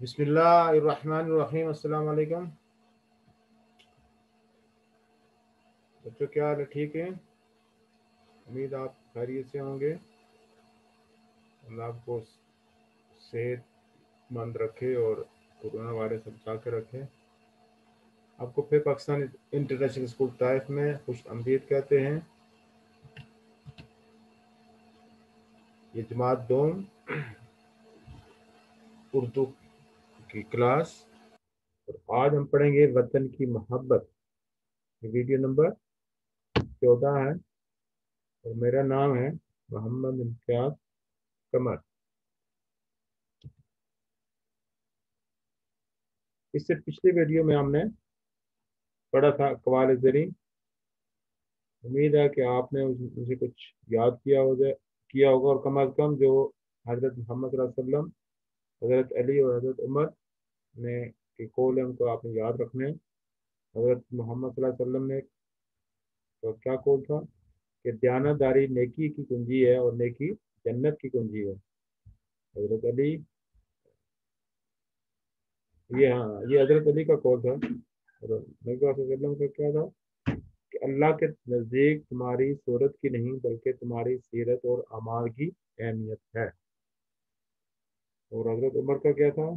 बिस्मिल्लाहिर्रहमानिर्रहीम। अस्सलाम वालेकुम बच्चों, क्या हाल है? ठीक है, उम्मीद आप खैरियत से होंगे। अल्लाह आपको सेहतमंद रखे और कोरोना वायरस से बचा के रखे। आपको फिर पाकिस्तान इंटरनेशनल स्कूल ताइफ में खुश आमदीद कहते हैं। ये जमात दोम उर्दू की क्लास, और आज हम पढ़ेंगे वतन की मोहब्बत। ये वीडियो नंबर 14 है और मेरा नाम है मोहम्मद इम्तियाज कमर। इससे पिछले वीडियो में हमने पढ़ा था कवाल ज़री। उम्मीद है कि आपने उसे कुछ याद किया होगा, और कम अज़ कम जो हज़रत मोहम्मद सल्लल्लाहु अलैहि वसल्लम, हज़रत अली और हज़रत उमर ने के कौल है उनको आपने याद रखने हैं। हज़रत मोहम्मद सल्लल्लाहु अलैहि वसल्लम ने तो क्या कौल था कि दयानतदारी नेकी की कुंजी है और नेकी जन्नत की कुंजी है। हज़रत अली, ये हज़रत अली का कौल था। और नबी सल्लल्लाहु अलैहि वसल्लम का क्या था कि अल्लाह के नज़दीक तुम्हारी सूरत की नहीं बल्कि तुम्हारी सीरत और अमाल की अहमियत है। और हजरत उमर का क्या था?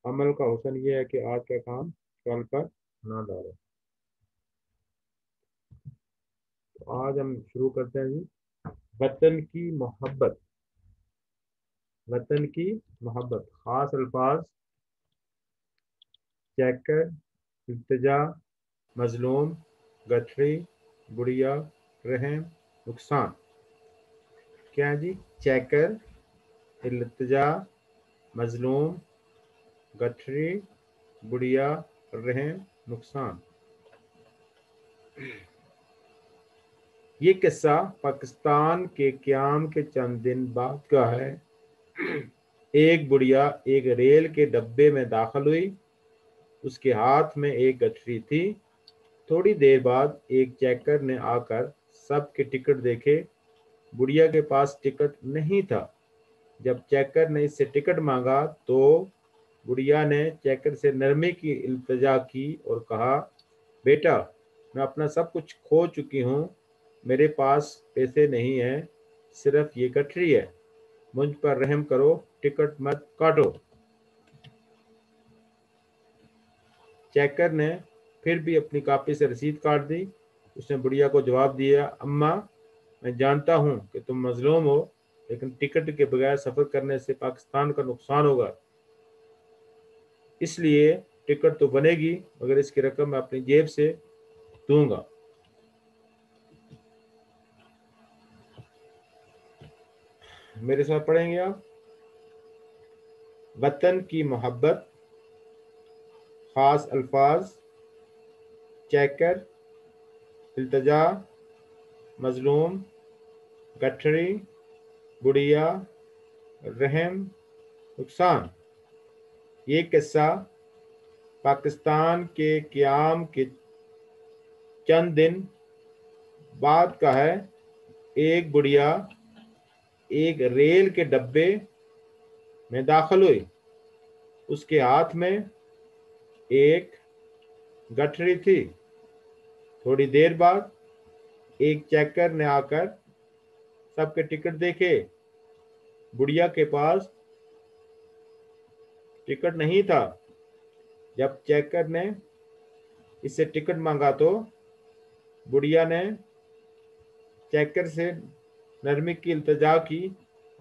अमल का हुस्न ये है कि आज का काम कल पर ना डालो। तो आज हम शुरू करते हैं जी। वतन की मोहब्बत। वतन की मोहब्बत, खास अल्फाज: चैकर, इल्तिजा, मजलूम, गठरी, बुढ़िया, रहम, नुकसान। क्या है जी? चैकर, इल्तिजा, मजलूम, गठरी, बुढ़िया, रहम, नुकसान। ये किस्सा पाकिस्तान के क़याम के चंद दिन बाद का है। एक बुढ़िया एक रेल के डब्बे में दाखिल हुई। उसके हाथ में एक गठरी थी। थोड़ी देर बाद एक चेकर ने आकर सबके टिकट देखे। बुढ़िया के पास टिकट नहीं था। जब चेकर ने इससे टिकट मांगा तो बुढ़िया ने चेकर से नरमी की इल्तिजा की और कहा, बेटा, मैं अपना सब कुछ खो चुकी हूँ। मेरे पास पैसे नहीं हैं, सिर्फ ये गठरी है। मुझ पर रहम करो, टिकट मत काटो। चेकर ने फिर भी अपनी कॉपी से रसीद काट दी। उसने बुढ़िया को जवाब दिया, अम्मा, मैं जानता हूँ कि तुम मजलूम हो, लेकिन टिकट के बगैर सफ़र करने से पाकिस्तान का नुकसान होगा। इसलिए टिकट तो बनेगी, मगर इसकी रकम मैं अपनी जेब से दूंगा। मेरे साथ पढ़ेंगे आप। वतन की मोहब्बत, खास अल्फाज: चैकर, इल्तिजा, मजलूम, गठरी, बुढ़िया, रहम, नुकसान। ये किस्सा पाकिस्तान के क़याम के चंद दिन बाद का है। एक बुढ़िया एक रेल के डब्बे में दाखिल हुई। उसके हाथ में एक गठरी थी। थोड़ी देर बाद एक चेकर ने आकर सबके टिकट देखे। बुढ़िया के पास टिकट नहीं था। जब चेकर ने इससे टिकट मांगा तो बुढ़िया ने चेकर से नरमी की इल्तिजा की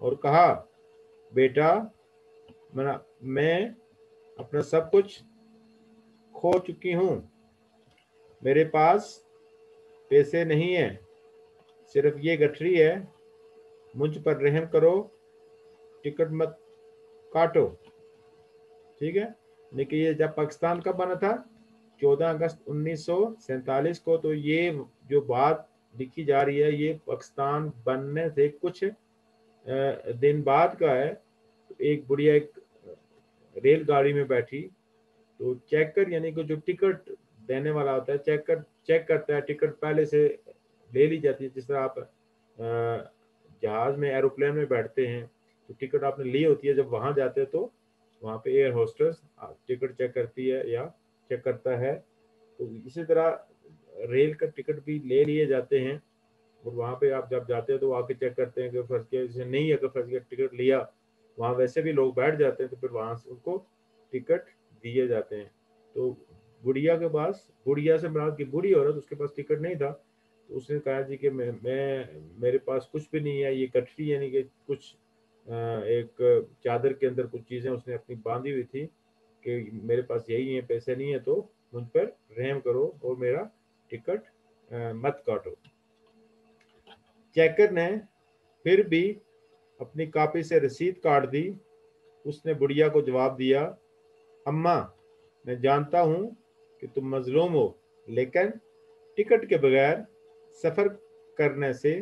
और कहा, बेटा, मैं अपना सब कुछ खो चुकी हूँ। मेरे पास पैसे नहीं है, सिर्फ ये गठरी है। मुझ पर रहम करो, टिकट मत काटो। ठीक है। लेकिन ये जब पाकिस्तान कब बना था? 14 अगस्त 1947 को। तो ये जो बात लिखी जा रही है, ये पाकिस्तान बनने से कुछ दिन बाद का है। तो एक बुढ़िया एक रेलगाड़ी में बैठी, तो चेकर यानी कि जो टिकट देने वाला होता है, चेक करता है। टिकट पहले से ले ली जाती है। जिस तरह आप जहाज में, एरोप्लेन में बैठते हैं तो टिकट आपने ली होती है। जब वहां जाते हैं तो वहाँ पे एयर होस्टेस टिकट चेक करती है या चेक करता है। तो इसी तरह रेल का टिकट भी ले लिए जाते हैं, और वहाँ पे आप जब जाते हो तो आके चेक करते हैं कि फर्स्ट क्लास जैसे नहीं, अगर फर्स्ट क्लास टिकट लिया वहाँ वैसे भी लोग बैठ जाते हैं, तो फिर वहाँ से उनको टिकट दिए जाते हैं। तो गुड़िया के पास, गुड़िया से मराद की बूढ़ी औरत, उसके पास टिकट नहीं था, तो उसने कहा जी कि मैं मेरे पास कुछ भी नहीं है, ये गठरी यानी कि कुछ एक चादर के अंदर कुछ चीज़ें उसने अपनी बांधी हुई थी कि मेरे पास यही है, पैसे नहीं है, तो मुझ पर रहम करो और मेरा टिकट मत काटो। चेकर ने फिर भी अपनी कॉपी से रसीद काट दी। उसने बुढ़िया को जवाब दिया, अम्मा, मैं जानता हूँ कि तुम मजलूम हो, लेकिन टिकट के बगैर सफ़र करने से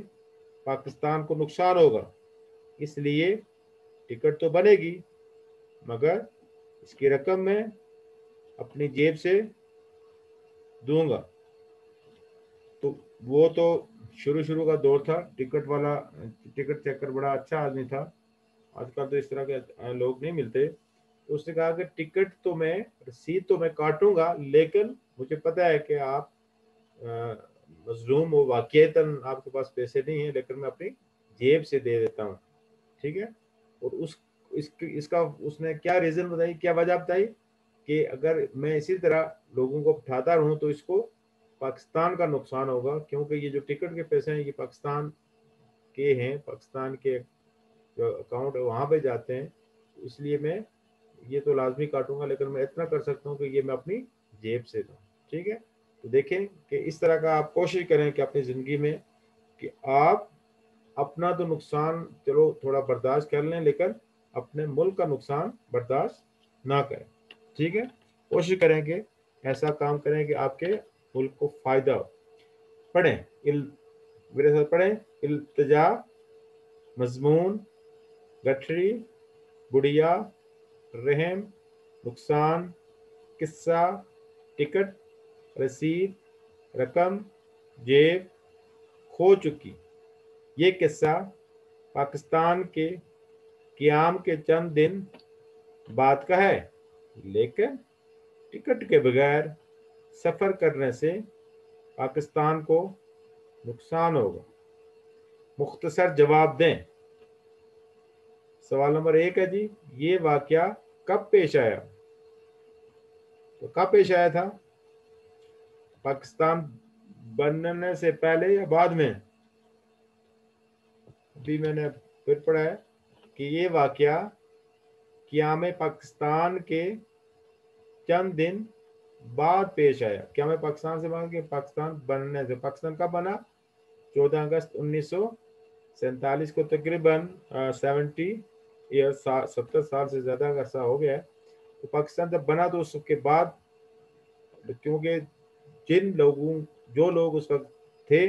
पाकिस्तान को नुकसान होगा, इसलिए टिकट तो बनेगी, मगर इसकी रकम मैं अपनी जेब से दूंगा। तो वो तो शुरू शुरू का दौर था, टिकट वाला, टिकट चेकर बड़ा अच्छा आदमी था। आजकल तो इस तरह के लोग नहीं मिलते। तो उसने कहा कि टिकट तो मैं, रसीद तो मैं काटूंगा, लेकिन मुझे पता है कि आप मजलूम हो, वाकईतन आपके पास पैसे नहीं है, लेकिन मैं अपनी जेब से दे देता हूँ, ठीक है। और इसका उसने क्या रीज़न बताई, क्या वजह बताई कि अगर मैं इसी तरह लोगों को उठाता रहूँ तो इसको पाकिस्तान का नुकसान होगा, क्योंकि ये जो टिकट के पैसे हैं ये पाकिस्तान के हैं, पाकिस्तान के जो अकाउंट है वहाँ पे जाते हैं, इसलिए मैं ये तो लाजमी काटूंगा, लेकिन मैं इतना कर सकता हूँ कि ये मैं अपनी जेब से दूँ, ठीक है। तो देखें कि इस तरह का आप कोशिश करें कि अपनी ज़िंदगी में कि आप अपना तो नुकसान चलो थोड़ा बर्दाश्त कर लें, लेकिन अपने मुल्क का नुकसान बर्दाश्त ना करें, ठीक है। कोशिश करें कि ऐसा काम करें कि आपके मुल्क को फ़ायदा हो। पढ़ें, मेरे साथ पढ़ें, इल्तिजा, मजमून, गठरी, बुढ़िया, रहम, नुकसान, किस्सा, टिकट, रसीद, रकम, जेब, खो चुकी। ये किस्सा पाकिस्तान के क़याम के चंद दिन बाद का है, लेकिन टिकट के बगैर सफ़र करने से पाकिस्तान को नुकसान होगा। मुख्तसर जवाब दें। सवाल नंबर 1 है जी, ये वाक़या कब पेश आया? तो कब पेश आया था? पाकिस्तान बनने से पहले या बाद में? अभी मैंने फिर पढ़ा है कि ये वाक़या क़याम पाकिस्तान के चंद दिन बाद पेश आया। क़याम पाकिस्तान से मांगे पाकिस्तान बनने से, पाकिस्तान कब बना? 14 अगस्त 1947 को, तकरीबन 70 साल से ज़्यादा का अरसा हो गया है। तो पाकिस्तान जब बना तो उसके बाद, क्योंकि जो लोग उस वक्त थे,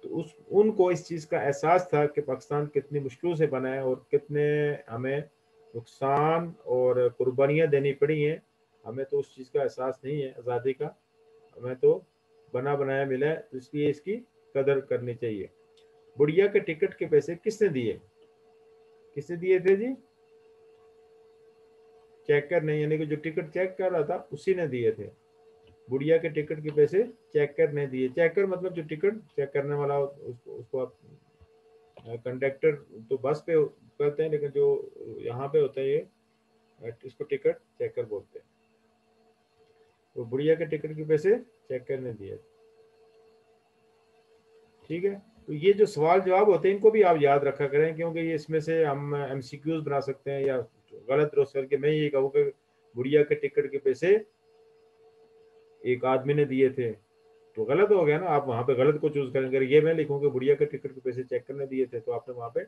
तो उनको इस चीज़ का एहसास था कि पाकिस्तान कितनी मुश्किलों से बना है और कितने हमें नुकसान और कुर्बानियाँ देनी पड़ी हैं। हमें तो उस चीज़ का एहसास नहीं है आज़ादी का, हमें तो बना बनाया मिला है, तो इसलिए इसकी कदर करनी चाहिए। बुढ़िया के टिकट के पैसे किसने दिए? किसने दिए थे जी? चेकर ने, यानी कि जो टिकट चेक कर रहा था उसी ने दिए थे। बुढ़िया के टिकट के पैसे चेकर ने दिए। चेकर मतलब जो टिकट चेक करने वाला, उसको आप कंडक्टर तो बस पे कहते हैं, लेकिन जो यहाँ पे होता है ये, इसको टिकट चेकर बोलते हैं। तो बुढ़िया के टिकट के पैसे चेकर ने दिए, ठीक है। तो ये जो सवाल जवाब होते हैं इनको भी आप याद रखा करें, क्योंकि ये इसमें से हम एमसीक्यूज बना सकते हैं, या गलत दुरुस्त करके मैं ये कहूँ कि बुढ़िया के टिकट के पैसे एक आदमी ने दिए थे, तो गलत हो गया ना। आप वहां पे गलत को चूज करेंगे। ये मैं लिखूं कि बुढ़िया के टिकट के पैसे चेक करने दिए थे, तो आपने वहां पे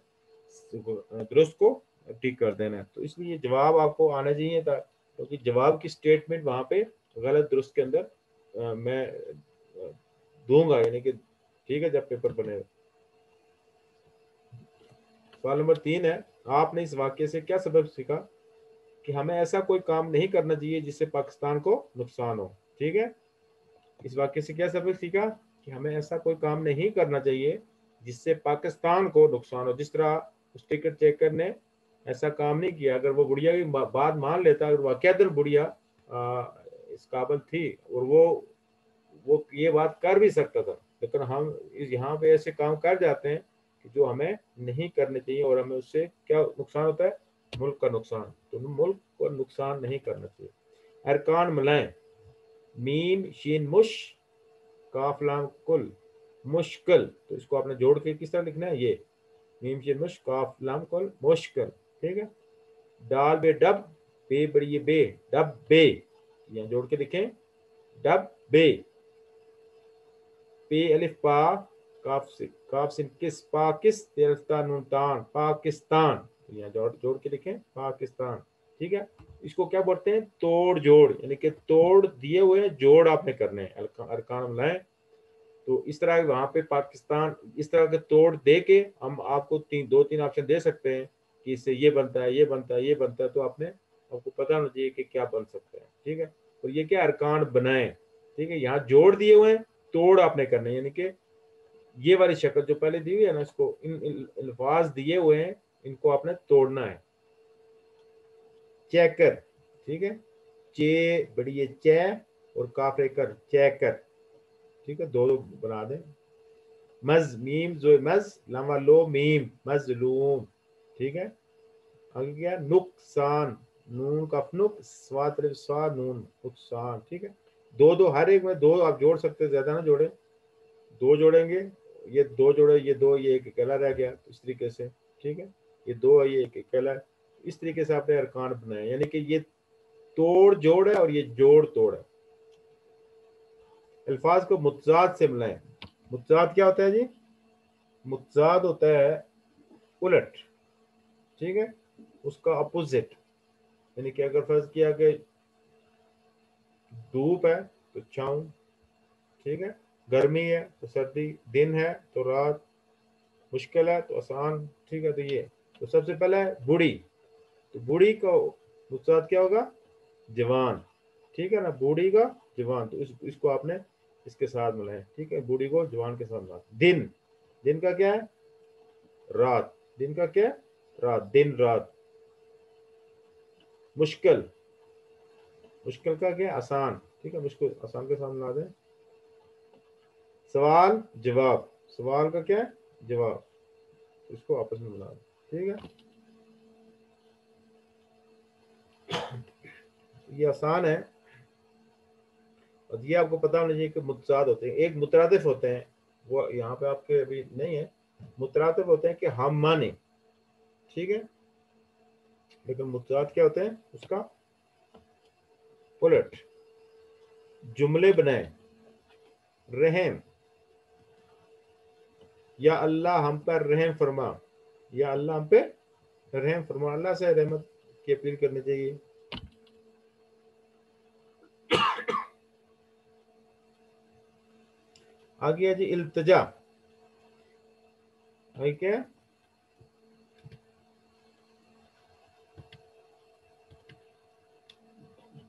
दुरुस्त को ठीक कर देना है। तो इसलिए जवाब आपको आना चाहिए था, क्योंकि जवाब की स्टेटमेंट वहां पे गलत दुरुस्त के अंदर मैं दूंगा, यानी कि ठीक है जब पेपर बनेगा। सवाल नंबर 3 है, आपने इस वाक्य से क्या सबक सीखा? कि हमें ऐसा कोई काम नहीं करना चाहिए जिससे पाकिस्तान को नुकसान हो, ठीक है। इस वाक्य से क्या सबक सीखा? कि हमें ऐसा कोई काम नहीं करना चाहिए जिससे पाकिस्तान को नुकसान हो। जिस तरह उस टिकट चेकर ने ऐसा काम नहीं किया, अगर वो बुढ़िया की बात मान लेता, अगर वाकयातन बुढ़िया इस काबिल थी और वो ये बात कर भी सकता था, लेकिन हम इस यहाँ पे ऐसे काम कर जाते हैं कि जो हमें नहीं करने चाहिए, और हमें उससे क्या नुकसान होता है, मुल्क का नुकसान। तो मुल्क को नुकसान नहीं करना चाहिए। अरकान मिलाएं, मीम शीन मुश काफ लाम कुल मुश्किल, तो इसको आपने जोड़ के किस तरह लिखना है, ये मीम शीन मुश काफ लाम कुल मुश्किल, ठीक है। डाल बे डब, बे बड़ी ये बे, डब बे, यहाँ जोड़ के लिखें डब बे। पे अलिफ पा, काफ सिन किस, पाकिस तेरस्तान नून तान पाकिस्तान, यहाँ जोड़ जोड़ के लिखें पाकिस्तान, ठीक है। इसको क्या बोलते हैं, तोड़ जोड़, यानी कि तोड़ दिए हुए जोड़ आपने करने हैं, अरकान मिलाएं। तो इस तरह वहां पे पाकिस्तान इस तरह के तोड़ दे के हम आपको दो तीन ऑप्शन दे सकते हैं कि इससे ये बनता है, ये बनता है, ये बनता है, तो आपको पता होना चाहिए कि क्या बन सकता है, ठीक है। और ये क्या अरकान बनाए, ठीक है। यहाँ जोड़ दिए हुए हैं, तोड़ आपने करने, यानी कि ये वाली शक्ल जो पहले दी हुई है ना, इसको इन अल्फाज दिए हुए हैं, इनको आपने तोड़ना है। चेकर, ठीक है, चे बड़ी है चे और काफे कर चेकर, ठीक है, दो दो बना दें। मज मीम जो मज लमा लो मीम मजलूम, ठीक है। आगे क्या, नुकसान, नून का नुक स्वात स्वा नून नुकसान, ठीक है। दो दो हर एक में दो आप जोड़ सकते हैं, ज्यादा ना जोड़े, दो जोड़ेंगे, ये दो जोड़े, ये दो, ये एक अकेला रह गया, तो इस तरीके से, ठीक है। ये दो है, ये एक अकेला है, इस तरीके से आपने अरकान बनाए, यानी कि ये तोड़ जोड़ है और ये जोड़ तोड़ है। अल्फाज को मुतजाद से मिलाएं। मुतजाद क्या होता है जी, मुतजाद होता है उलट, ठीक है, उसका अपोजिट। यानी कि अगर फर्ज किया कि धूप है तो छाँव, ठीक है, गर्मी है तो सर्दी, दिन है तो रात, मुश्किल है तो आसान, ठीक है। तो ये तो सबसे पहले है बूढ़ी, तो बूढ़ी का मुतजाद क्या होगा, जवान, ठीक है ना, बूढ़ी का जवान, तो इसको आपने इसके साथ मिलाएं, ठीक है, बूढ़ी को जवान के साथ मिला। दिन, दिन का क्या है, रात, दिन का क्या है, रात, दिन रात। मुश्किल, मुश्किल का क्या है, आसान, ठीक है, मुश्किल आसान के साथ मिला दें। सवाल जवाब, सवाल का क्या है, जवाब, इसको आपस में मिला दें, ठीक है। ये आसान है, और ये आपको पता होना चाहिए कि मुतजाद होते हैं, एक मुतरादिफ होते हैं, वो यहाँ पे आपके अभी नहीं है। मुतरादिफ होते हैं कि हम माने, ठीक है, लेकिन मुतजाद क्या होते हैं, उसका उलट। जुमले बनाए, रहम, या अल्लाह हम पर रहम फरमा, या अल्लाह हम पे रहम फरमा, अल्लाह से रहमत की अपील करनी चाहिए। आगे है जी इल्तिजा, ठीक है,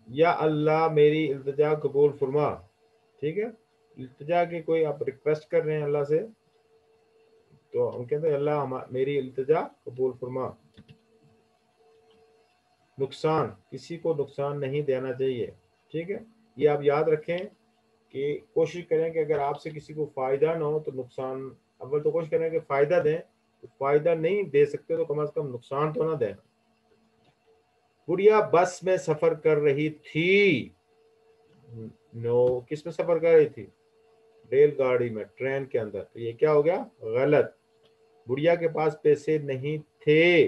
या अल्लाह मेरी इल्तिजा कबूल फरमा, ठीक है। इल्तिजा की कोई आप रिक्वेस्ट कर रहे हैं अल्लाह से, तो हम कहते हैं अल्लाह मेरी इल्तिजा कबूल फरमा। नुकसान, किसी को नुकसान नहीं देना चाहिए, ठीक है। ये आप याद रखें कि कोशिश करें कि अगर आपसे किसी को फायदा ना हो तो नुकसान, अव्वल तो कोशिश करें कि फायदा दें, तो फायदा नहीं दे सकते तो कम से कम नुकसान तो ना दें। गुड़िया बस में सफर कर रही थी, नो, किस में सफर कर रही थी, रेलगाड़ी में, ट्रेन के अंदर, तो ये क्या हो गया, गलत। गुड़िया के पास पैसे नहीं थे,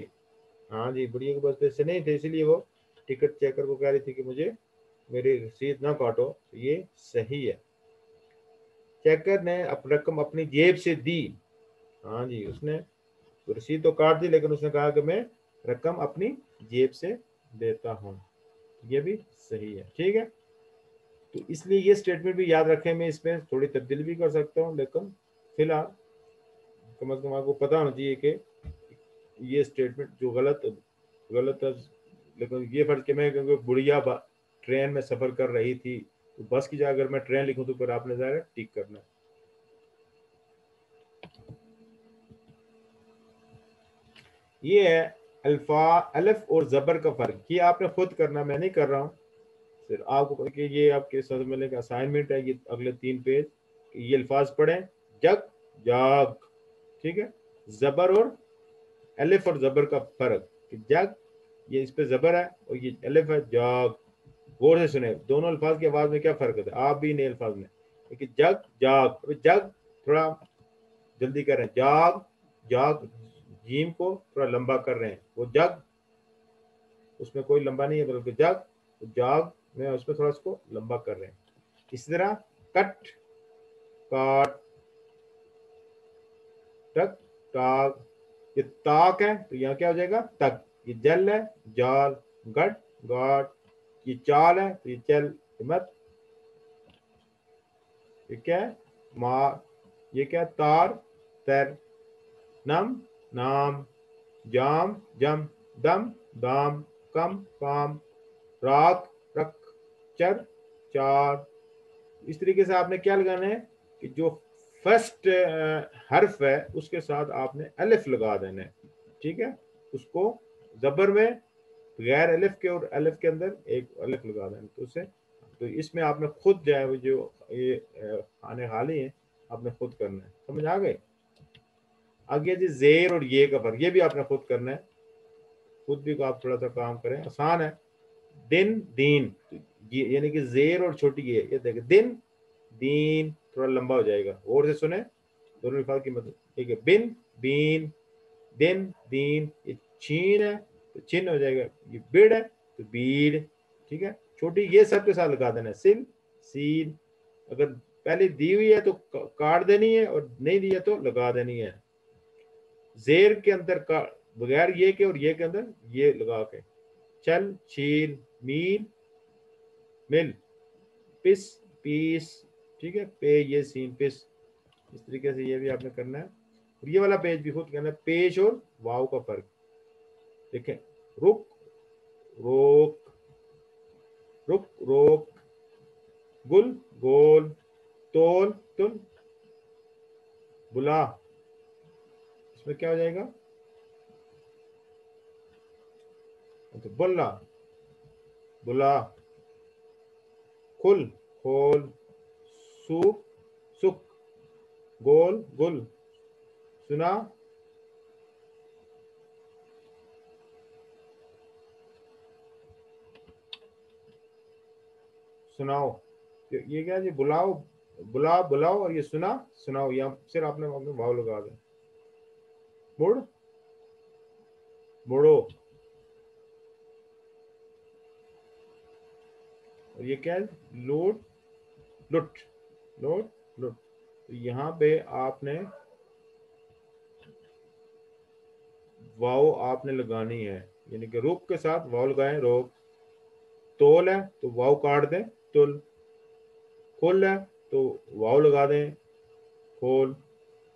हाँ जी, बुढ़िया के पास पैसे नहीं थे, इसलिए वो टिकट चेकर को कह रही थी कि मुझे मेरी रसीद ना काटो, तो ये सही है। चेकर ने रकम अपनी जेब से दी, हाँ जी, उसने रसीद तो काट दी, लेकिन उसने कहा कि मैं रकम अपनी जेब से देता हूँ, ये भी सही है, ठीक है। तो इसलिए ये स्टेटमेंट भी याद रखें, मैं इसमें थोड़ी तब्दीली भी कर सकता हूँ, लेकिन फिलहाल कम से कम आपको पता होना चाहिए कि ये स्टेटमेंट जो गलत गलत है, लेकिन ये फर्ज के मैं, क्योंकि बुढ़िया ट्रेन में सफर कर रही थी, तो बस की जगह अगर मैं ट्रेन लिखूं तो फिर आपने ज़रा टिक करना है। ये है अल्फा अलिफ और जबर का फर्क, ये आपने खुद करना, मैं नहीं कर रहा हूँ। फिर आपको कि ये आपके साथ मिलेगा असाइनमेंट है, ये अगले 3 पेज, ये अल्फाज पढ़ें। जग, जाग, ठीक है। जबर और अलिफ और जबर का फर्क कि जग, ये इस पे जबर है और ये अलिफ है, जाग। गौर से सुने, दोनों अल्फाज की आवाज में क्या फर्क होता है, आप भी नए अल्फाज में। लेकिन जग, जाग, जग थोड़ा जल्दी कर रहे हैं, जाग, जाग, जीम को थोड़ा लंबा कर रहे हैं, वो जग उसमें कोई लंबा नहीं है, बल्कि जग, जाग में उसमें थोड़ा उसको लंबा कर रहे हैं। इसी तरह कट, काट, टक, टाक, ये ताक है तो यहाँ क्या हो जाएगा, तक। ये जल है, जाल, गट, गाट, ये चाल है तो ये चल, मत, ये क्या है, मार, ये क्या है, तार, तर, नम, नाम, जाम, जम, दम, दाम, कम, काम, रात, रख, चर, चार। इस तरीके से आपने क्या लगाना है कि जो फर्स्ट हर्फ है उसके साथ आपने अलिफ लगा देना है, ठीक है। उसको जबर में गैर अलिफ के और अलिफ के अंदर एक अलिफ लगा देना, तो उससे, तो इसमें आपने खुद जो है वो जो ये खाने खाली है आपने खुद करना है, समझ आ गए। आगे जी जेर और ये का फर्क, ये भी आपने खुद करना है, खुद भी को आप थोड़ा सा काम करें, आसान है। दिन, दीन, ये यानी कि जेर और छोटी ये देखें, दिन, दीन थोड़ा लंबा हो जाएगा, और से सुने दोनों अल्फाज की मतलब, ठीक है। बिन, बीन, दिन, दीन, ये छीन है तो छिन हो जाएगा, ये बिड़ है तो बीड़, ठीक है। छोटी ये सब के साथ लगा देना है, सिल, सीन। अगर पहले दी हुई है तो काट देनी है और नहीं दी है तो लगा देनी है। जेर के अंदर का बगैर ये के और ये के अंदर ये लगा के, चल, छील, मील, मिल, पिस, पीस, ठीक है। पे, ये सीन, पिस। इस तरीके से ये भी आपने करना है, और ये वाला पेज भी खुद करना है, पेश और वाव का फर्क देखें। रुक, रोक, रुक, रोक, गुल, गोल, तोल, तुल, बुला, इसमें क्या हो जाएगा, तो बुल्ला, बुला, खुल, खोल, सूख, सुख, गोल, गुल, सुना, सुनाओ। ये क्या है जी, बुलाओ, बुला, बुलाओ, और ये सुना, सुनाओ, यहाँ सिर्फ आपने अपने भाव लगा दें। मुड़, मुड़ो, और ये क्या है, लूट, लुट, लूट, लुट। तो यहाँ पे आपने वाव आपने लगानी है, यानी कि रुक के साथ वाव लगाएं, रोक। तोल है तो वाव काट दें, तुल। खुल है तो वाव लगा दें, खोल।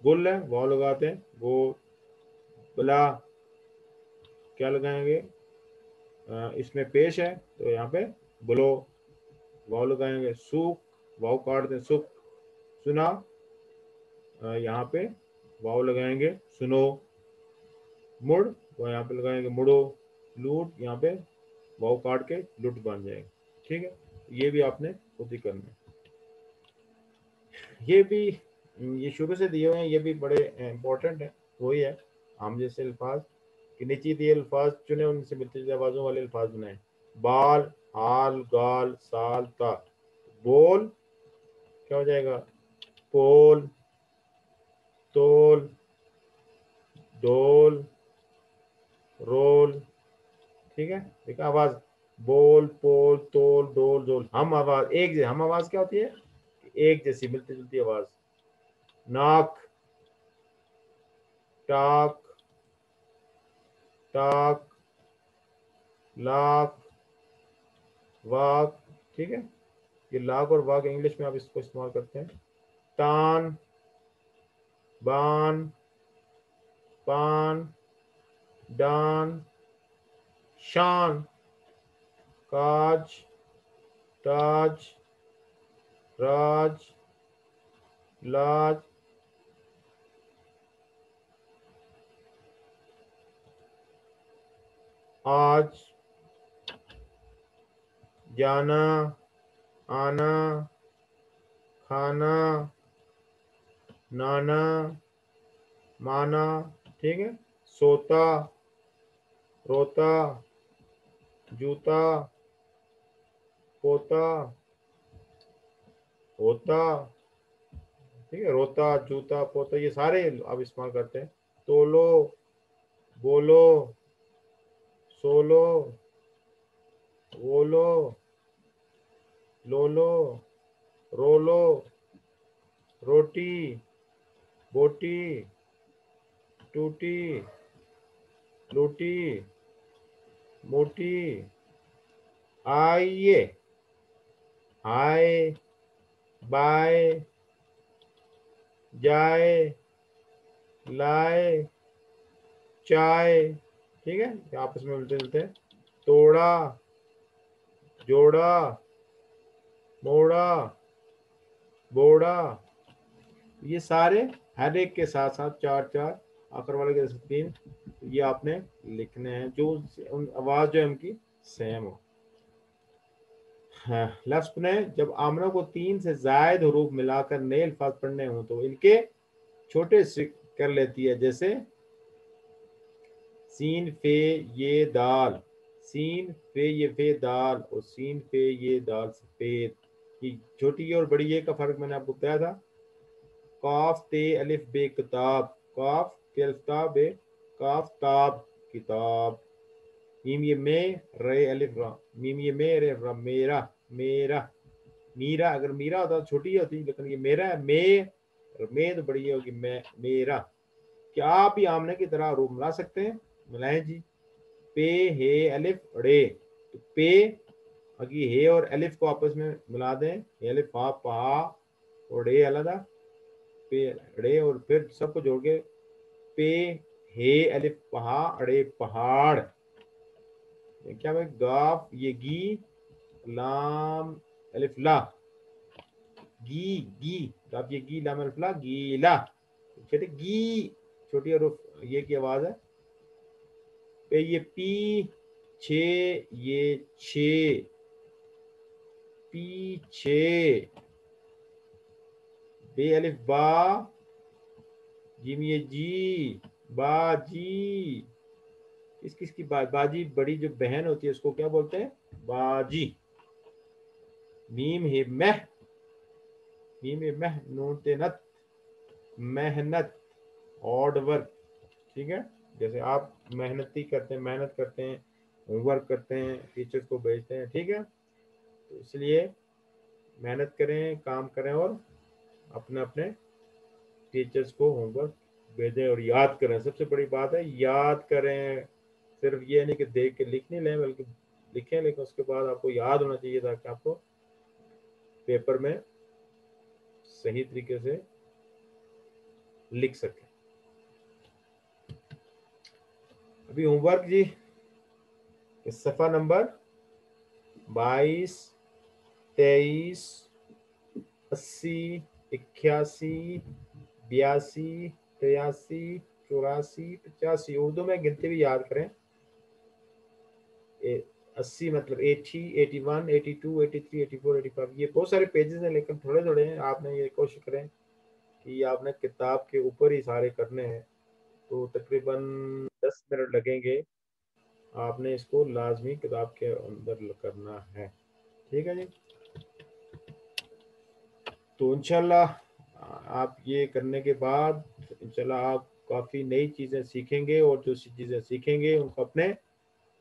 गुल है वाव लगाते हैं, गो। बला, क्या लगाएंगे, इसमें पेश है तो यहाँ पे बुलो, वाव लगाएंगे। सूख, वाव काट दें, सुख। सुना, यहाँ पे वाव लगाएंगे, सुनो। मुड़, वो यहाँ पे लगाएंगे, मुड़ो। लूट, यहाँ पे वाव काट के लुट बन जाएगा, ठीक है। ये भी आपने खुद ही करना है। ये भी, ये शुरू से दिए हुए हैं, ये भी बड़े इंपॉर्टेंट है। वही है, हम जैसे अल्फाज कि नीचे दिए अल्फाज चुने, उनसे मिलते जुलते आवाजों वाले अल्फाज बनाए। बाल, हाल, गाल, साल, ता। बोल, क्या हो जाएगा, पोल, तोल, डोल, रोल, ठीक है। देखा आवाज, बोल, पोल, तोल, डोल, जोल। हम आवाज एक, हम आवाज क्या होती है, एक जैसी मिलती जुलती आवाज। नाक, टाक, टाक, लाख, वाक, ठीक है। ये लाख और वाक इंग्लिश में आप इसको इस्तेमाल करते हैं। तान, बान, पान, डान, शान, काज, ताज, राज, लाज, आज, जाना, आना, खाना, नाना, माना, ठीक है। सोता, रोता, जूता, पोता, होता, ठीक है। रोता, जूता, पोता, ये सारे आप इस्तेमाल करते हैं। तोलो, बोलो, सोलो, वोलो, लोलो, रोलो, रोटी, बोटी, टूटी, लूटी, मोटी, आइए, आए, बाय, जाए, लाए, चाय, ठीक है। आपस में मिलते जुलते हैं। तोड़ा, जोड़ा, मोड़ा, बोड़ा, ये सारे हर एक के साथ साथ चार चार, आखिर वाले के तीन, ये आपने लिखने हैं जो उन आवाज जो है उनकी सेम हो। हाँ, लफ्ज ने जब आमना को तीन से जायद हरूफ मिलाकर नए अल्फाज पढ़ने हो तो इनके छोटे से कर लेती है। जैसे सीन फे ये दाल, सीन फे ये फे दाल, और सीन फे ये दाल सफेद। ये छोटी ये और बड़ी ये का फर्क मैंने आपको बताया था। काफ ते अलिफ बे किताब, काफ के अल्फता बे, काफ ताब किताब। मीम ये में, रे अलिफ रा, मीम ये में, रे रा, मेरा, मेरा, मीरा। अगर मीरा होता तो छोटी होती, लेकिन ये मेरा है। में तो बड़ी होगी, मैं, मेरा। क्या आप ही आमने की तरह रूप मिला सकते हैं? मिलाएं जी। पे, हे, अलिफ, रे। तो पे, अगी हे और अलिफ को आपस में मिला दें, हे अलिफ हा पहा, और रे अलग, पे रे, और फिर सबको जोड़ के पे, हे, अलिफ पहा, अड़े पहाड़। क्या भाई, गाफ ये गी, लाम अलिफ ला, गी, गी, गाफ ये गी, लाम अलिफ ला, गीला। कहते गी, छोटी और ये की आवाज है। पे ये पी, छे ये छे, पीछे। बे अलिफ बा, जिम ये जी, बाजी। किस किस की बाजी, बड़ी जो बहन होती है उसको क्या बोलते हैं? बाजी। मीम है मह, मीम है मह, नून ते नत, मेहनत, ऑड वर्क, ठीक है। जैसे आप मेहनती करते हैं, मेहनत करते हैं, होमवर्क करते हैं, टीचर्स को भेजते हैं, ठीक है। तो इसलिए मेहनत करें, काम करें, और अपने अपने टीचर्स को होमवर्क भेजें और याद करें। सबसे बड़ी बात है याद करें। सिर्फ ये नहीं कि देख के लिख नहीं लें, बल्कि लिखें, लेकिन उसके बाद आपको याद होना चाहिए ताकि आपको पेपर में सही तरीके से लिख सकें। अभी होमवर्क जी, सफ़ा नंबर 22, 23, 80, 81, 82, 83, 84, 85। उर्दू में गिनती भी याद करें। 80 मतलब 80, 81, 82, 83, 84, 85। ये बहुत सारे पेजेस हैं लेकिन थोड़े थोड़े हैं। आपने ये कोशिश करें कि आपने किताब के ऊपर ही सारे करने हैं। तो तकरीबन 10 मिनट लगेंगे। आपने इसको लाजमी किताब के अंदर करना है, ठीक है जी। तो इंशाल्लाह आप ये करने के बाद इंशाल्लाह आप काफ़ी नई चीज़ें सीखेंगे, और जो चीज़ें सीखेंगे उनको अपने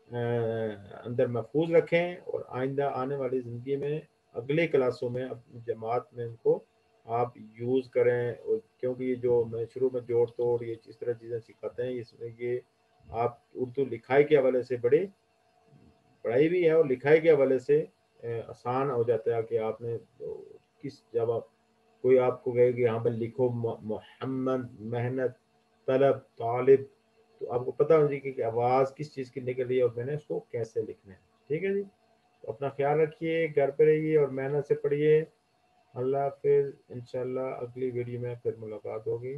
अंदर महफूज रखें, और आइंदा आने वाली ज़िंदगी में अगले क्लासों में अपनी जमात में उनको आप यूज़ करें। और क्योंकि ये जो मैं शुरू में जोड़ तोड़ ये इस तरह चीज़ें सिखाते हैं, इसमें ये आप उर्दू लिखाई के हवाले से बड़े पढ़ाई भी है, और लिखाई के हवाले से आसान हो जाता है कि आपने किस, जब आप कोई आपको कहे कि यहाँ पर लिखो मोहम्मद, मेहनत, तलब, तालिब, तो आपको पता होना चाहिए कि आवाज़ किस चीज़ की निकल रही है और मैंने उसको कैसे लिखना है, ठीक है जी। तो अपना ख्याल रखिए, घर पे रहिए और मेहनत से पढ़िए। अल्लाह हाफिज़। इंशाल्लाह अगली वीडियो में फिर मुलाकात होगी।